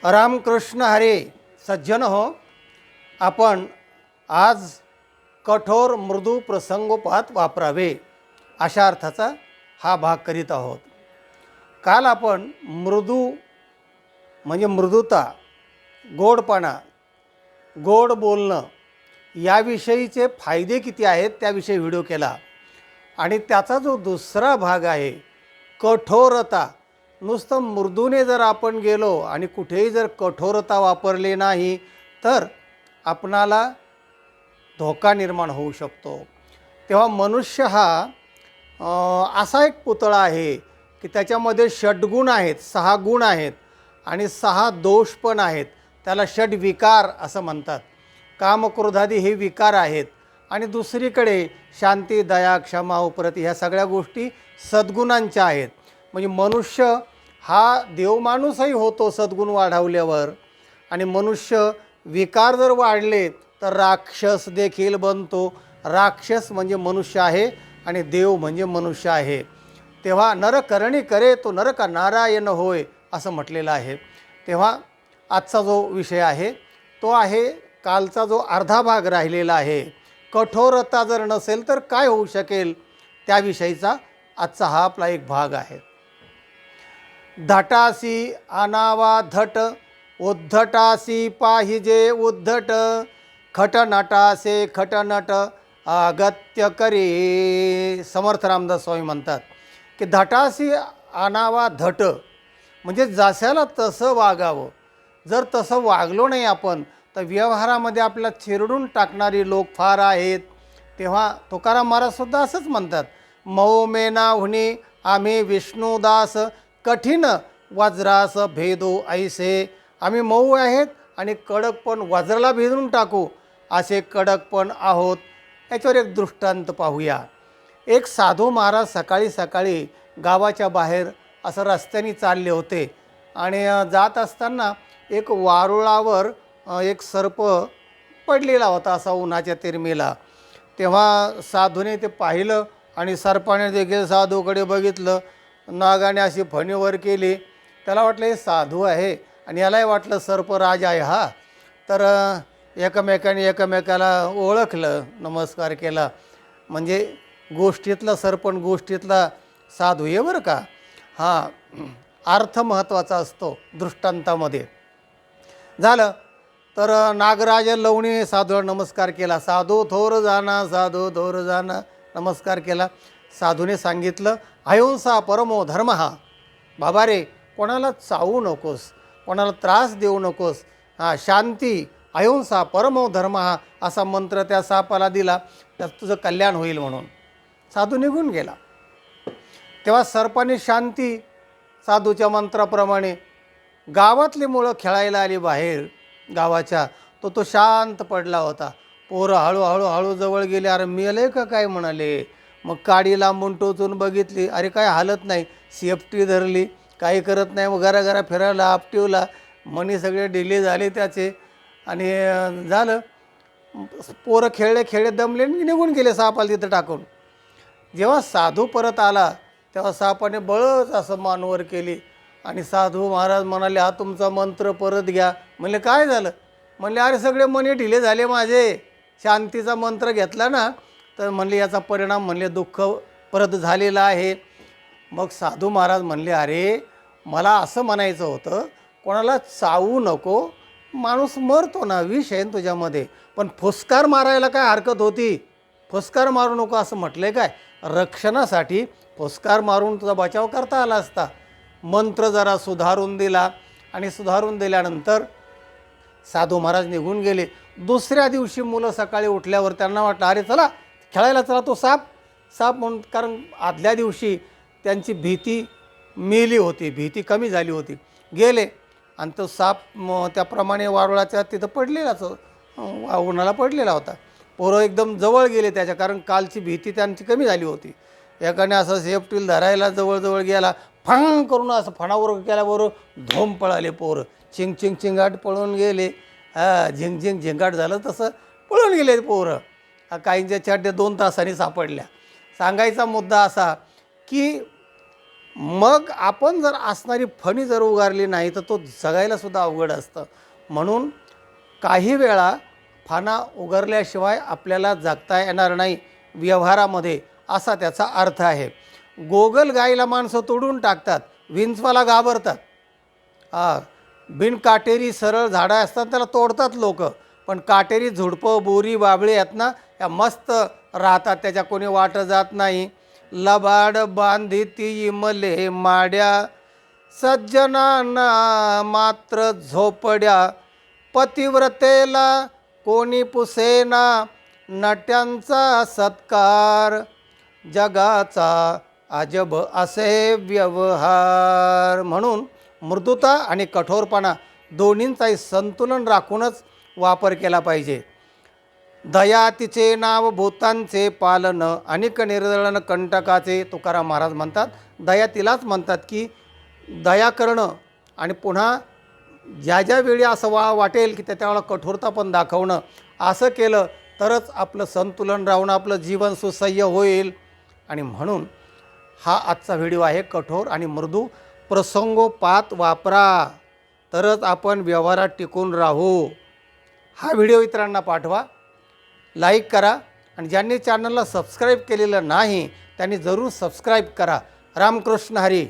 रामकृष्ण हरे. सज्जन हो, आपण आज कठोर मृदू प्रसंगोपात वापरावे अशा अर्थाचा हा भाग करीत आहोत. काल आपण मृदू म्हणजे मृदुता, गोडपणा, गोड बोलणं याविषयीचे फायदे किती आहेत त्याविषयी व्हिडिओ केला. आणि त्याचा जो दुसरा भाग आहे कठोरता, नुसतं मृदूने जर आपण गेलो आणि कुठेही जर कठोरता वापरली नाही तर आपणाला धोका निर्माण होऊ शकतो. तेव्हा मनुष्य हा असा एक पुतळा आहे की त्याच्यामध्ये षड्गुण आहेत, 6 गुण आहेत आणि 6 दोष पण आहेत. त्याला षड्विकार असं म्हणतात. काम, क्रोधादी हे विकार आहेत. आणि दुसरीकडे शांती, दया, क्षमा, उपरती ह्या सगळ्या गोष्टी सद्गुणांच्या आहेत. म्हणजे मनुष्य हा देवमाणूसही होतो सद्गुण वाढवल्यावर. आणि मनुष्य विकार जर वाढले तर राक्षस देखील बनतो. राक्षस म्हणजे मनुष्य आहे आणि देव म्हणजे मनुष्य आहे. तेव्हा नरकरणी करे तो नरका नारायण होय असं म्हटलेलं आहे. तेव्हा आजचा जो विषय आहे तो आहे, कालचा जो अर्धा भाग राहिलेला आहे, कठोरता जर नसेल तर काय होऊ शकेल त्याविषयीचा आजचा हा आपला एक भाग आहे. धटासी आनावा धट, उद्धटासी पाहिजे उद्धट, खटनटासे खटनट अगत्य करे. समर्थ रामदास स्वामी म्हणतात की धटासी आनावा धट म्हणजे जशाला तसं वागावं. जर तसं वागलो नाही आपण तर व्यवहारामध्ये आपल्याला चिरडून टाकणारी लोक फार आहेत. तेव्हा तुकाराम महाराजसुद्धा असंच म्हणतात, मऊ मेना हुनी आम्ही विष्णुदास, कठीण वज्रास भेदो ऐसे. आम्ही मऊ आहेत आणि कडक पण वज्राला भेदून टाकू असे कडक पण आहोत. याच्यावर एक दृष्टांत पाहूया. एक साधू महाराज सकाळी सकाळी गावाच्या बाहेर असं रस्त्याने चालले होते आणि जात असताना एक वारुळावर एक सर्प पडलेला होता असा उन्हाच्या तिरमेला. तेव्हा साधूने ते पाहिलं आणि सर्पाने देखील साधूकडे बघितलं. नागाने अशी फणीवर केली. त्याला वाटलं हे साधू आहे आणि यालाही वाटलं सर्पराज आहे हा. तर एकमेकाने एकमेकाला ओळखलं, नमस्कार केला. म्हणजे गोष्टीतला सरपण गोष्टीतला साधू आहे बरं का. हां, अर्थ महत्त्वाचा असतो दृष्टांतामध्ये. झालं तर नागराज लवणी साधूला नमस्कार केला. साधू थोर जाना, साधू थोर जाना, नमस्कार केला. साधूने सांगितलं, अहिंसा परमो धर्म. हा बाबा रे, कोणाला चावू नकोस, कोणाला त्रास देऊ नकोस. शांती, अहिंसा परमो धर्म हा असा मंत्र त्या सापाला दिला, त्यात तुझं कल्याण होईल म्हणून. साधू निघून गेला. तेव्हा सर्पाने शांती साधूच्या मंत्राप्रमाणे गावातली मुलं खेळायला आली बाहेर गावाच्या. तो शांत पडला होता. पोरं हळूहळू जवळ गेले. अरे मेले का काय म्हणाले. मग काडी लांबून टोचून बघितली, अरे काय हालत नाही. सेफ्टी धरली, काही करत नाही. मग घरा फिरायला आपटिवला. मनी सगळे डिले झाले त्याचे आणि झालं. पोरं खेळले दमले निघून गेले सापाला तिथं टाकून. जेव्हा साधू परत आला तेव्हा सापाने बळच असं मानवर केली आणि साधू महाराज म्हणाले, हा तुमचा मंत्र परत घ्या. म्हणले काय झालं. म्हणले अरे सगळे मनी ढिले झाले माझे, शांतीचा मंत्र घेतला ना. तर म्हणले याचा परिणाम, म्हणले दुःख परत झालेलं आहे. मग साधू महाराज म्हणले, अरे मला असं म्हणायचं होतं, कोणाला चावू नको, माणूस मरतो ना, विष आहे तुझ्यामध्ये. पण फुसकार मारायला काय हरकत होती. फुसकार मारू नको असं म्हटले काय. रक्षणासाठी फुसकार मारून तुझा बचाव करता आला असता. मंत्र जरा सुधारून दिला आणि सुधारून दिल्यानंतर साधू महाराज निघून गेले. दुसऱ्या दिवशी मुलं सकाळी उठल्यावर त्यांना वाटलं, अरे चला खेळायला चला. तो साप म्हणून, कारण आदल्या दिवशी त्यांची भीती मेली होती, भीती कमी झाली होती. गेले आणि तो साप त्याप्रमाणे वारुळाच्या तिथं पडलेलाच, उन्हाला पडलेला होता. पोरं एकदम जवळ गेले त्याच्या, कारण कालची भीती त्यांची कमी झाली होती. एकाने असं सेफ्टीला धरायला जवळ गेला, फंग करून असं फणावर केल्याबरोबर धोम पळाले पोरं. चिंगाट पळून गेले. झिंगाट झालं तसं पळून गेले पोरं. काहींच्या चड्ड्या 2 तासांनी सापडल्या. सांगायचा मुद्दा असा की मग आपण जर असणारी फणी जर उगारली नाही तर तो जगायलासुद्धा अवघड असतं. म्हणून काही वेळा फाना उगारल्याशिवाय आपल्याला जगता येणार नाही व्यवहारामध्ये, असा त्याचा अर्थ आहे. गोगलगाईला माणसं तोडून टाकतात, विंचवाला घाबरतात. बिनकाटेरी सरळ झाडं असतात त्याला तोडतात लोक, पण काटेरी झुडपं बोरी बाबळे आहेत ना, या मस्त राहतात, त्याच्या कोणी वाट जात नाही. लबाड बांधिती इमले माड्या, सज्जनांना मात्र झोपड्या. पतिव्रतेला कोणी पुसेना, नट्यांचा सत्कार. जगाचा अजब असे व्यवहार. म्हणून मृदुता आणि कठोरपणा दोन्हींचाही संतुलन राखूनच वापर केला पाहिजे. दया तिचे नाव भूतांचे पालन, अनिक निर्दळन कंटकाचे. तुकाराम महाराज म्हणतात दया तिलाच म्हणतात, की दया करणं आणि पुन्हा ज्या ज्या वेळी असं वाटेल की त्यावेळेला कठोरता पण दाखवणं, असं केलं तरच आपलं संतुलन राहून आपलं जीवन सुसह्य होईल. आणि म्हणून हा आजचा व्हिडिओ आहे. कठोर आणि मृदू प्रसंगोपात वापरा, तरच आपण व्यवहारात टिकून राहू. हा व्हिडिओ इतरांना पाठवा, लाईक करा आणि ज्यांनी चॅनलला सबस्क्राईब केलेलं नाही त्यांनी जरूर सबस्क्राईब करा. रामकृष्ण हरी.